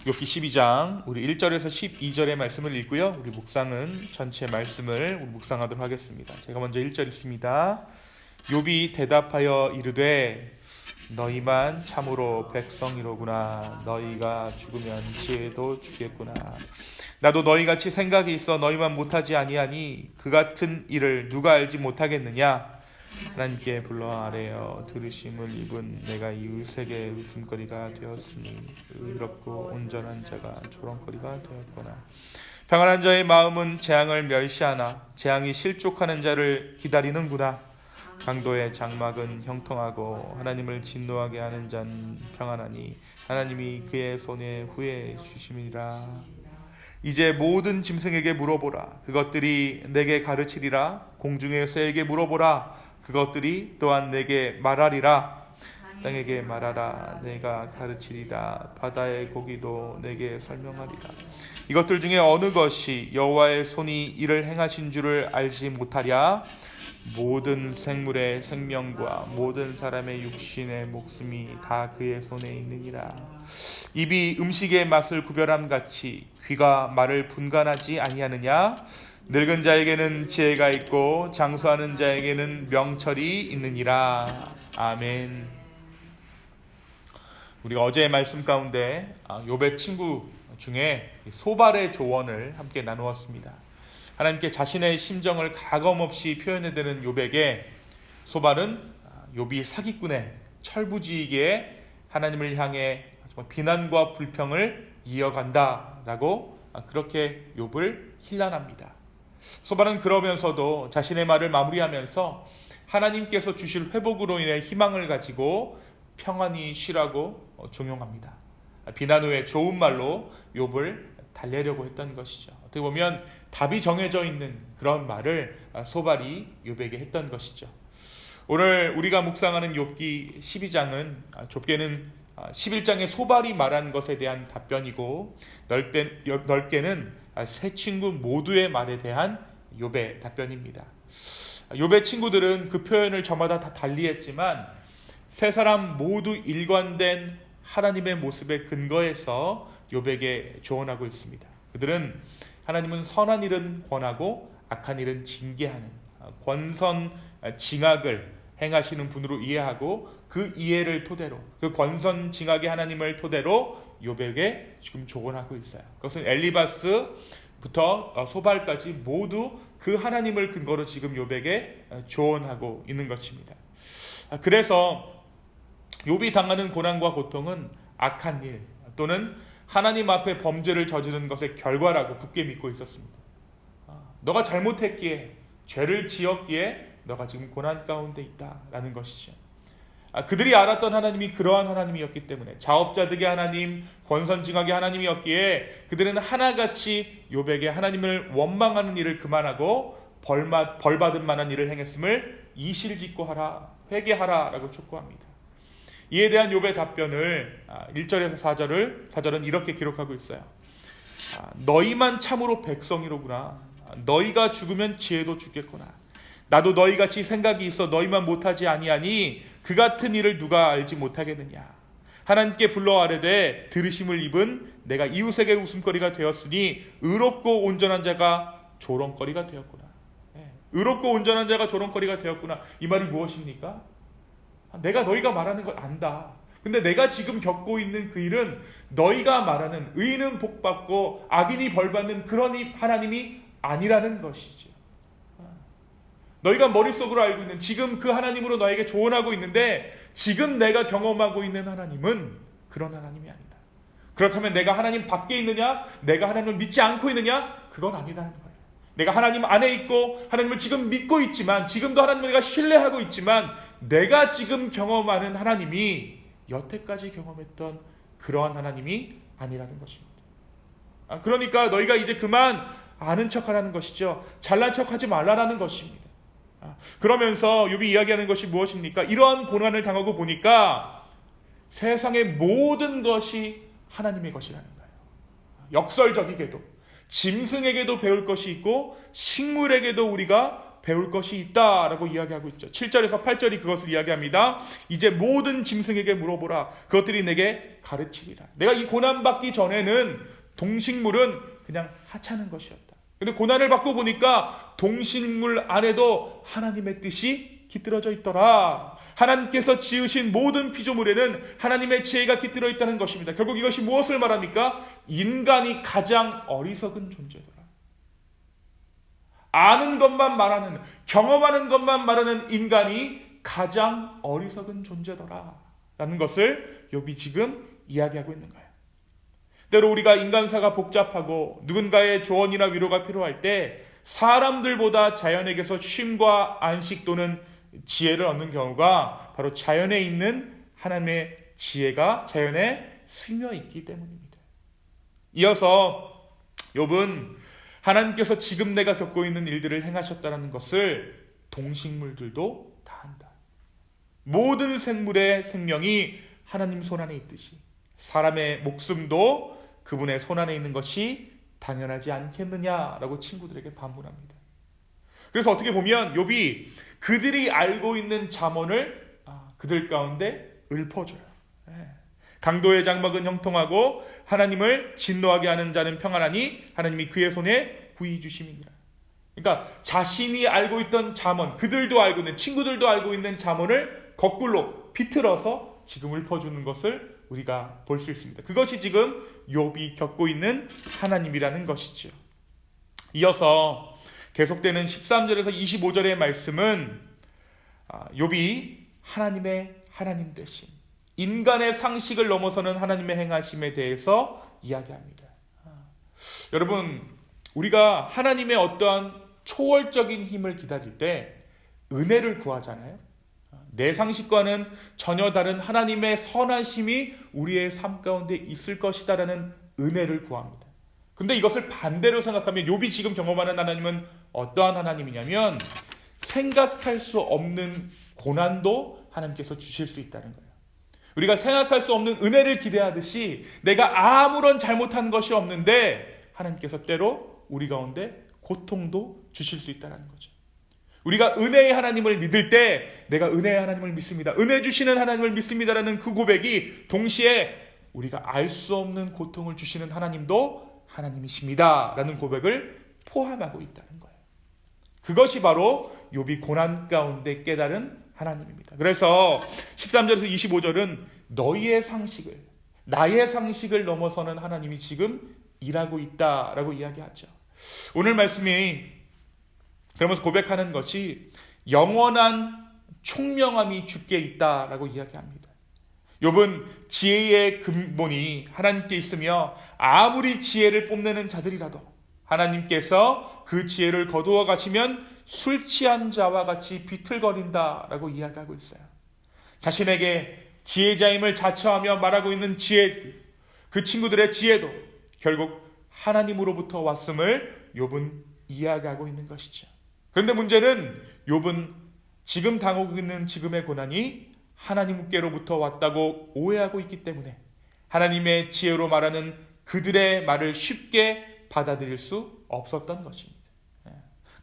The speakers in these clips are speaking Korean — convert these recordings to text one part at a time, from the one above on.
욥기 12장 우리 1절에서 12절의 말씀을 읽고요. 우리 묵상은 전체 말씀을 우리 묵상하도록 하겠습니다. 제가 먼저 1절 읽습니다. 욥이 대답하여 이르되 너희만 참으로 백성이로구나. 너희가 죽으면 지혜도 죽겠구나. 나도 너희같이 생각이 있어 너희만 못하지 아니하니 그 같은 일을 누가 알지 못하겠느냐. 하나님께 불러 아뢰어 들으심을 입은 내가 이웃에게 웃음거리가 되었으니 의롭고 온전한 자가 조롱거리가 되었구나. 평안한 자의 마음은 재앙을 멸시하나 재앙이 실족하는 자를 기다리는구나. 강도의 장막은 형통하고 하나님을 진노하게 하는 자는 평안하니 하나님이 그의 손에 후에 주심이라. 이제 모든 짐승에게 물어보라. 그것들이 내게 가르치리라. 공중의 새에게 물어보라. 그것들이 또한 내게 말하리라. 땅에게 말하라. 내가 가르치리라. 바다의 고기도 내게 설명하리라. 이것들 중에 어느 것이 여호와의 손이 이를 행하신 줄을 알지 못하랴. 모든 생물의 생명과 모든 사람의 육신의 목숨이 다 그의 손에 있느니라. 입이 음식의 맛을 구별함 같이 귀가 말을 분간하지 아니하느냐. 늙은 자에게는 지혜가 있고 장수하는 자에게는 명철이 있느니라. 아멘. 우리가 어제의 말씀 가운데 욥의 친구 중에 소발의 조언을 함께 나누었습니다. 하나님께 자신의 심정을 가감없이 표현해드는 욥에게 소발은 욥이 사기꾼의 철부지기에 하나님을 향해 비난과 불평을 이어간다라고 그렇게 욥을 힐난합니다. 소발은 그러면서도 자신의 말을 마무리하면서 하나님께서 주실 회복으로 인해 희망을 가지고 평안히 쉬라고 종용합니다. 비난 후에 좋은 말로 욥을 달래려고 했던 것이죠. 어떻게 보면 답이 정해져 있는 그런 말을 소발이 욥에게 했던 것이죠. 오늘 우리가 묵상하는 욥기 12장은 좁게는 11장의 소발이 말한 것에 대한 답변이고 넓게는 세 친구 모두의 말에 대한 욥의 답변입니다. 욥의 친구들은 그 표현을 저마다 다 달리했지만 세 사람 모두 일관된 하나님의 모습에 근거해서 욥에게 조언하고 있습니다. 그들은 하나님은 선한 일은 권하고 악한 일은 징계하는 권선징악을 행하시는 분으로 이해하고 그 이해를 토대로 그 권선징악의 하나님을 토대로 욥에게 지금 조언하고 있어요. 그것은 엘리바스부터 소발까지 모두 그 하나님을 근거로 지금 욥에게 조언하고 있는 것입니다. 그래서 욥이 당하는 고난과 고통은 악한 일 또는 하나님 앞에 범죄를 저지른 것의 결과라고 굳게 믿고 있었습니다. 너가 잘못했기에 죄를 지었기에 너가 지금 고난 가운데 있다라는 것이죠. 그들이 알았던 하나님이 그러한 하나님이었기 때문에 자업자득의 하나님, 권선징악의 하나님이었기에 그들은 하나같이 욥에게 하나님을 원망하는 일을 그만하고 벌받을 만한 일을 행했음을 이실직고 하라, 회개하라 라고 촉구합니다. 이에 대한 욥의 답변을 1절에서 4절은 이렇게 기록하고 있어요. 너희만 참으로 백성이로구나. 너희가 죽으면 지혜도 죽겠구나. 나도 너희같이 생각이 있어 너희만 못하지 아니하니 그 같은 일을 누가 알지 못하겠느냐. 하나님께 불러 아뢰되 들으심을 입은 내가 이웃에게 웃음거리가 되었으니 의롭고 온전한 자가 조롱거리가 되었구나. 의롭고 온전한 자가 조롱거리가 되었구나. 이 말이 무엇입니까? 내가 너희가 말하는 걸 안다. 근데 내가 지금 겪고 있는 그 일은 너희가 말하는 의인은 복받고 악인이 벌받는 그런 하나님이 아니라는 것이죠. 너희가 머릿속으로 알고 있는 지금 그 하나님으로 너에게 조언하고 있는데 지금 내가 경험하고 있는 하나님은 그런 하나님이 아니다. 그렇다면 내가 하나님 밖에 있느냐? 내가 하나님을 믿지 않고 있느냐? 그건 아니라는 거예요. 내가 하나님 안에 있고 하나님을 지금 믿고 있지만 지금도 하나님을 내가 신뢰하고 있지만 내가 지금 경험하는 하나님이 여태까지 경험했던 그러한 하나님이 아니라는 것입니다. 그러니까 너희가 이제 그만 아는 척하라는 것이죠. 잘난 척하지 말라라는 것입니다. 그러면서 욥이 이야기하는 것이 무엇입니까? 이러한 고난을 당하고 보니까 세상의 모든 것이 하나님의 것이라는 거예요. 역설적이게도 짐승에게도 배울 것이 있고 식물에게도 우리가 배울 것이 있다라고 이야기하고 있죠. 7절에서 8절이 그것을 이야기합니다. 이제 모든 짐승에게 물어보라. 그것들이 내게 가르치리라. 내가 이 고난받기 전에는 동식물은 그냥 하찮은 것이었다. 근데 고난을 받고 보니까 동식물 안에도 하나님의 뜻이 깃들어져 있더라. 하나님께서 지으신 모든 피조물에는 하나님의 지혜가 깃들어 있다는 것입니다. 결국 이것이 무엇을 말합니까? 인간이 가장 어리석은 존재더라. 아는 것만 말하는, 경험하는 것만 말하는 인간이 가장 어리석은 존재더라 라는 것을 욥이 지금 이야기하고 있는 거예요. 때로 우리가 인간사가 복잡하고 누군가의 조언이나 위로가 필요할 때 사람들보다 자연에게서 쉼과 안식 또는 지혜를 얻는 경우가 바로 자연에 있는 하나님의 지혜가 자연에 스며 있기 때문입니다. 이어서 욥은 하나님께서 지금 내가 겪고 있는 일들을 행하셨다는 것을 동식물들도 다 안다. 모든 생물의 생명이 하나님 손안에 있듯이 사람의 목숨도 그분의 손안에 있는 것이 당연하지 않겠느냐라고 친구들에게 반문합니다. 그래서 어떻게 보면 욥이 그들이 알고 있는 잠언을 그들 가운데 읊어줘요. 강도의 장막은 형통하고 하나님을 진노하게 하는 자는 평안하니 하나님이 그의 손에 부이 주심이니라. 그러니까 자신이 알고 있던 잠언, 그들도 알고 있는, 친구들도 알고 있는 잠언을 거꾸로 비틀어서 지금 읊어주는 것을 우리가 볼 수 있습니다. 그것이 지금 욥이 겪고 있는 하나님이라는 것이죠. 이어서 계속되는 13절에서 25절의 말씀은 욥이 하나님의 하나님 되심, 인간의 상식을 넘어서는 하나님의 행하심에 대해서 이야기합니다. 여러분, 우리가 하나님의 어떠한 초월적인 힘을 기다릴 때 은혜를 구하잖아요. 내 상식과는 전혀 다른 하나님의 선하심이 우리의 삶 가운데 있을 것이다라는 은혜를 구합니다. 근데 이것을 반대로 생각하면 욥이 지금 경험하는 하나님은 어떠한 하나님이냐면 생각할 수 없는 고난도 하나님께서 주실 수 있다는 거예요. 우리가 생각할 수 없는 은혜를 기대하듯이 내가 아무런 잘못한 것이 없는데 하나님께서 때로 우리 가운데 고통도 주실 수 있다는 거죠. 우리가 은혜의 하나님을 믿을 때 내가 은혜의 하나님을 믿습니다, 은혜 주시는 하나님을 믿습니다라는 그 고백이 동시에 우리가 알 수 없는 고통을 주시는 하나님도 하나님이십니다 라는 고백을 포함하고 있다는 거예요. 그것이 바로 욥이 고난 가운데 깨달은 하나님입니다. 그래서 13절에서 25절은 너희의 상식을, 나의 상식을 넘어서는 하나님이 지금 일하고 있다라고 이야기하죠. 오늘 말씀이 그러면서 고백하는 것이 영원한 총명함이 주께 있다라고 이야기합니다. 욥은 지혜의 근본이 하나님께 있으며 아무리 지혜를 뽐내는 자들이라도 하나님께서 그 지혜를 거두어 가시면 술 취한 자와 같이 비틀거린다라고 이야기하고 있어요. 자신에게 지혜자임을 자처하며 말하고 있는 지혜들, 그 친구들의 지혜도 결국 하나님으로부터 왔음을 욥은 이야기하고 있는 것이죠. 그런데 문제는 욥은 지금 당하고 있는 지금의 고난이 하나님께로부터 왔다고 오해하고 있기 때문에 하나님의 지혜로 말하는 그들의 말을 쉽게 받아들일 수 없었던 것입니다.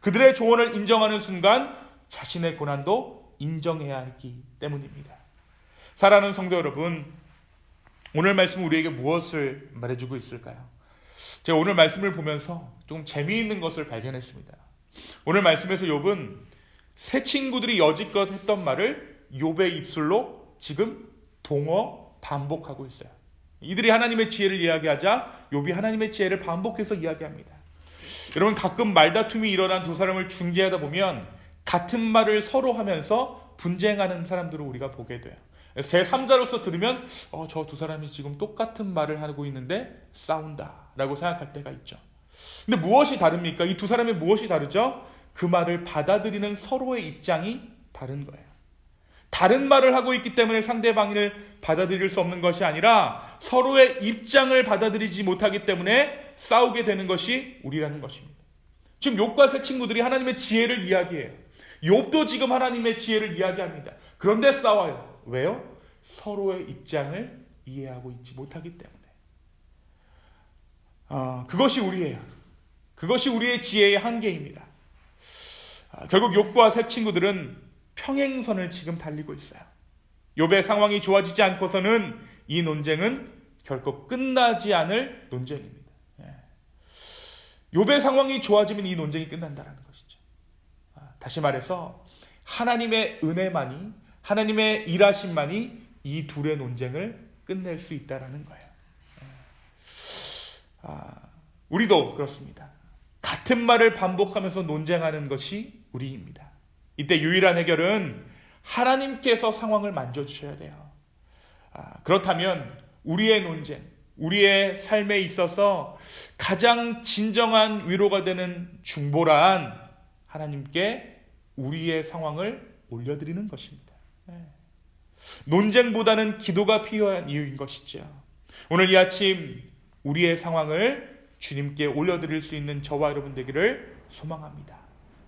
그들의 조언을 인정하는 순간 자신의 고난도 인정해야 하기 때문입니다. 사랑하는 성도 여러분, 오늘 말씀은 우리에게 무엇을 말해주고 있을까요? 제가 오늘 말씀을 보면서 좀 재미있는 것을 발견했습니다. 오늘 말씀에서 욥은 새 친구들이 여지껏 했던 말을 욥의 입술로 지금 동어 반복하고 있어요. 이들이 하나님의 지혜를 이야기하자 욥이 하나님의 지혜를 반복해서 이야기합니다. 여러분, 가끔 말다툼이 일어난 두 사람을 중재하다 보면 같은 말을 서로 하면서 분쟁하는 사람들을 우리가 보게 돼요. 그래서 제3자로서 들으면 저 두 사람이 지금 똑같은 말을 하고 있는데 싸운다라고 생각할 때가 있죠. 근데 무엇이 다릅니까? 이 두 사람의 무엇이 다르죠? 그 말을 받아들이는 서로의 입장이 다른 거예요. 다른 말을 하고 있기 때문에 상대방을 받아들일 수 없는 것이 아니라 서로의 입장을 받아들이지 못하기 때문에 싸우게 되는 것이 우리라는 것입니다. 지금 욥과 새 친구들이 하나님의 지혜를 이야기해요. 욥도 지금 하나님의 지혜를 이야기합니다. 그런데 싸워요. 왜요? 서로의 입장을 이해하고 있지 못하기 때문에. 그것이 우리예요. 그것이 우리의 지혜의 한계입니다. 결국 욥과 세 친구들은 평행선을 지금 달리고 있어요. 욥의 상황이 좋아지지 않고서는 이 논쟁은 결코 끝나지 않을 논쟁입니다. 욥의 상황이 좋아지면 이 논쟁이 끝난다는 것이죠. 다시 말해서 하나님의 은혜만이, 하나님의 일하심만이 이 둘의 논쟁을 끝낼 수 있다는 거예요. 우리도 그렇습니다. 같은 말을 반복하면서 논쟁하는 것이 우리입니다. 이때 유일한 해결은 하나님께서 상황을 만져주셔야 돼요. 그렇다면 우리의 논쟁, 우리의 삶에 있어서 가장 진정한 위로가 되는 중보란 하나님께 우리의 상황을 올려드리는 것입니다. 논쟁보다는 기도가 필요한 이유인 것이죠. 오늘 이 아침 우리의 상황을 주님께 올려드릴 수 있는 저와 여러분 되기를 소망합니다.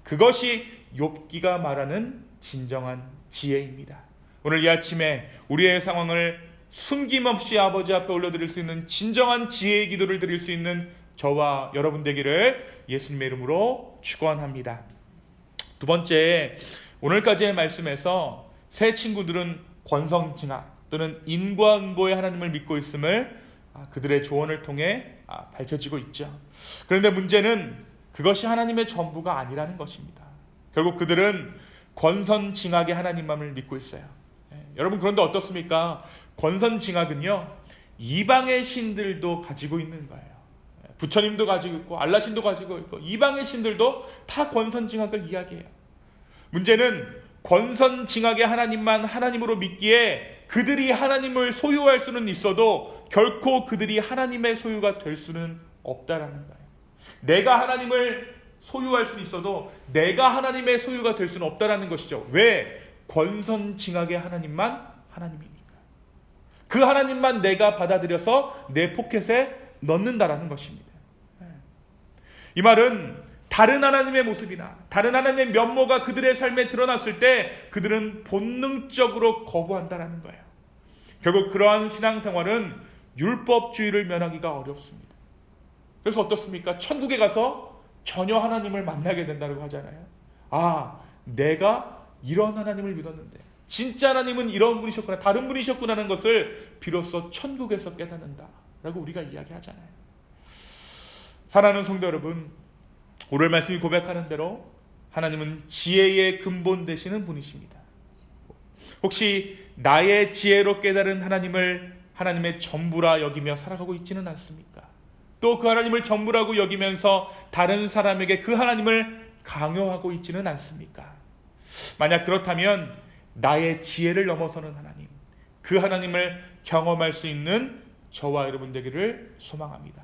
그것이 욥기가 말하는 진정한 지혜입니다. 오늘 이 아침에 우리의 상황을 숨김없이 아버지 앞에 올려드릴 수 있는 진정한 지혜의 기도를 드릴 수 있는 저와 여러분 되기를 예수님의 이름으로 축원합니다. 두 번째, 오늘까지의 말씀에서 세 친구들은 권성징악 또는 인과응보의 하나님을 믿고 있음을 그들의 조언을 통해 밝혀지고 있죠. 그런데 문제는 그것이 하나님의 전부가 아니라는 것입니다. 결국 그들은 권선징악의 하나님만을 믿고 있어요. 여러분, 그런데 어떻습니까? 권선징악은요, 이방의 신들도 가지고 있는 거예요. 부처님도 가지고 있고 알라신도 가지고 있고 이방의 신들도 다 권선징악을 이야기해요. 문제는 권선징악의 하나님만 하나님으로 믿기에 그들이 하나님을 소유할 수는 있어도 결코 그들이 하나님의 소유가 될 수는 없다라는 거예요. 내가 하나님을 소유할 수는 있어도 내가 하나님의 소유가 될 수는 없다라는 것이죠. 왜? 권선징악의 하나님만 하나님이니까. 그 하나님만 내가 받아들여서 내 포켓에 넣는다라는 것입니다. 이 말은 다른 하나님의 모습이나 다른 하나님의 면모가 그들의 삶에 드러났을 때 그들은 본능적으로 거부한다라는 거예요. 결국 그러한 신앙생활은 율법주의를 면하기가 어렵습니다. 그래서 어떻습니까? 천국에 가서 전혀 하나님을 만나게 된다고 하잖아요. 내가 이런 하나님을 믿었는데 진짜 하나님은 이런 분이셨구나, 다른 분이셨구나라는 것을 비로소 천국에서 깨닫는다 라고 우리가 이야기하잖아요. 사랑하는 성도 여러분, 오늘 말씀이 고백하는 대로 하나님은 지혜의 근본 되시는 분이십니다. 혹시 나의 지혜로 깨달은 하나님을 하나님의 전부라 여기며 살아가고 있지는 않습니까? 또 그 하나님을 전부라고 여기면서 다른 사람에게 그 하나님을 강요하고 있지는 않습니까? 만약 그렇다면 나의 지혜를 넘어서는 하나님, 그 하나님을 경험할 수 있는 저와 여러분 되기를 소망합니다.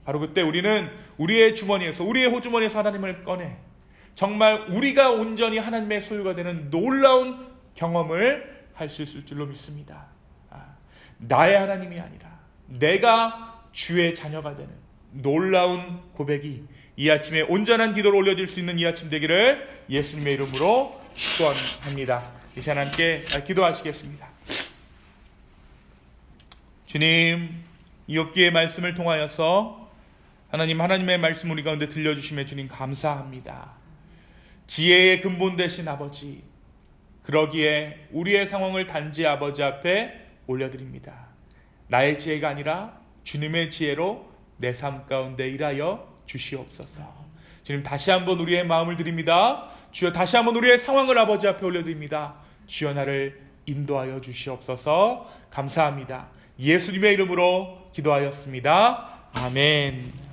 바로 그때 우리는 우리의 주머니에서, 우리의 호주머니에서 하나님을 꺼내 정말 우리가 온전히 하나님의 소유가 되는 놀라운 경험을 할 수 있을 줄로 믿습니다. 나의 하나님이 아니라 내가 주의 자녀가 되는 놀라운 고백이 이 아침에 온전한 기도를 올려줄 수 있는 이 아침 되기를 예수님의 이름으로 축원합니다. 이 시간 함께 기도하시겠습니다. 주님, 이 욥기의 말씀을 통하여서 하나님의 말씀 우리 가운데 들려주심에 주님 감사합니다. 지혜의 근본 되신 아버지, 그러기에 우리의 상황을 단지 아버지 앞에 올려드립니다. 나의 지혜가 아니라 주님의 지혜로 내 삶 가운데 일하여 주시옵소서. 주님, 다시 한번 우리의 마음을 드립니다. 주여, 다시 한번 우리의 상황을 아버지 앞에 올려드립니다. 주여, 나를 인도하여 주시옵소서. 감사합니다. 예수님의 이름으로 기도하였습니다. 아멘.